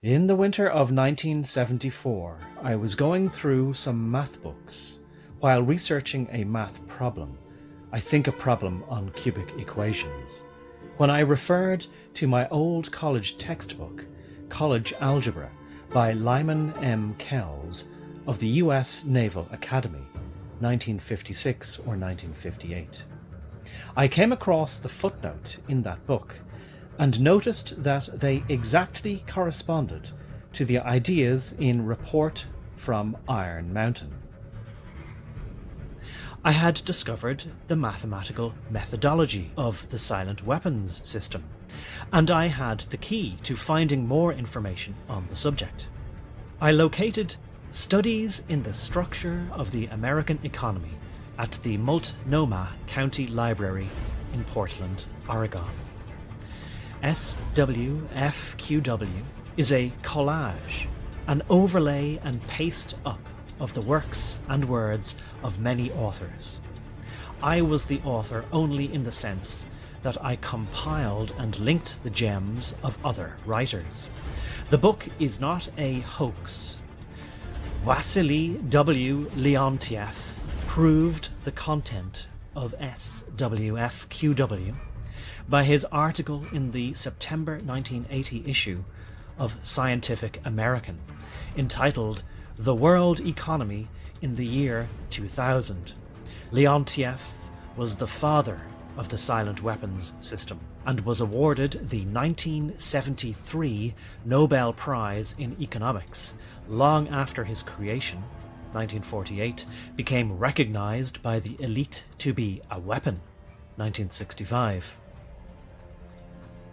In the winter of 1974, I was going through some math books while researching a math problem, I think a problem on cubic equations, when I referred to my old college textbook, College Algebra, by Lyman M. Kells of the US Naval Academy, 1956 or 1958. I came across the footnote in that book and noticed that they exactly corresponded to the ideas in Report from Iron Mountain. I had discovered the mathematical methodology of the silent weapons system, and I had the key to finding more information on the subject. I located Studies in the Structure of the American Economy at the Multnomah County Library in Portland, Oregon. SWFQW is a collage, an overlay and paste up of the works and words of many authors. I was the author only in the sense that I compiled and linked the gems of other writers. The book is not a hoax. Vasily W. Leontiev proved the content of SWFQW by his article in the September 1980 issue of Scientific American, entitled The World Economy in the Year 2000. Leontiev was the father of the silent weapons system and was awarded the 1973 Nobel Prize in Economics long after his creation, 1948, became recognized by the elite to be a weapon, 1965.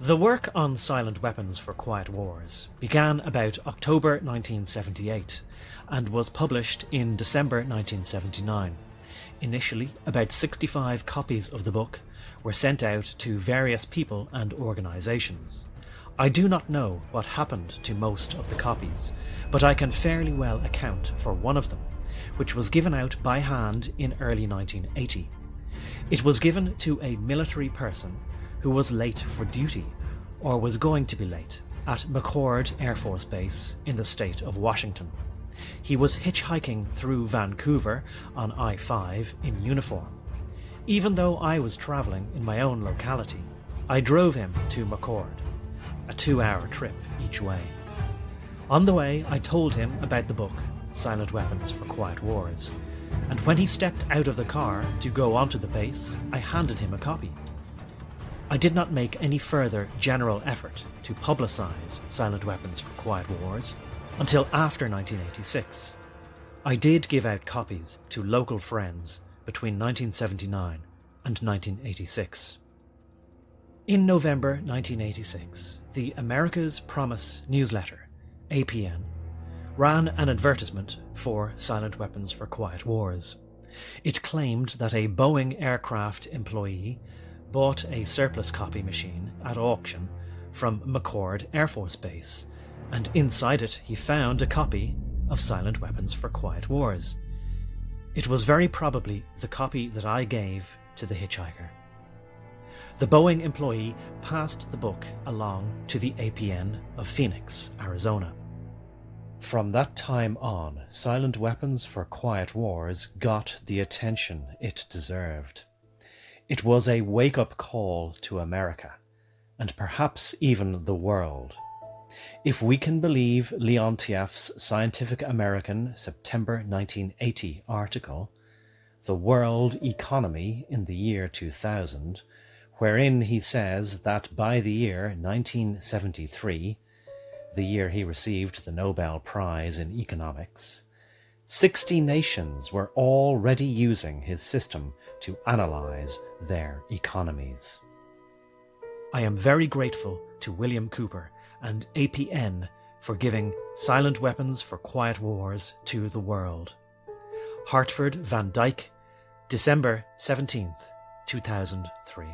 The work on silent weapons for quiet wars began about October 1978 and was published in December 1979. Initially, about 65 copies of the book were sent out to various people and organizations. I do not know what happened to most of the copies, but I can fairly well account for one of them, which was given out by hand in early 1980. It was given to a military person who was late for duty, or was going to be late, at McChord Air Force Base in the state of Washington. He was hitchhiking through Vancouver on I-5 in uniform. Even though I was travelling in my own locality, I drove him to McChord, a 2-hour trip each way. On the way, I told him about the book, Silent Weapons for Quiet Wars, and when he stepped out of the car to go onto the base, I handed him a copy. I did not make any further general effort to publicise Silent Weapons for Quiet Wars until after 1986. I did give out copies to local friends between 1979 and 1986. In November 1986, the America's Promise newsletter, APN, ran an advertisement for Silent Weapons for Quiet Wars. It claimed that a Boeing aircraft employee bought a surplus copy machine at auction from McChord Air Force Base, and inside it he found a copy of Silent Weapons for Quiet Wars. It was very probably the copy that I gave to the hitchhiker. The Boeing employee passed the book along to the APN of Phoenix, Arizona. From that time on, Silent Weapons for Quiet Wars got the attention it deserved. It was a wake-up call to America, and perhaps even the world. If we can believe Leontief's Scientific American September 1980 article, The World Economy in the Year 2000, wherein he says that by the year 1973, the year he received the Nobel Prize in Economics, 60 nations were already using his system to analyse their economies. I am very grateful to William Cooper and APN for giving Silent Weapons for Quiet Wars to the world. Hartford Van Dyke, December 17th, 2003.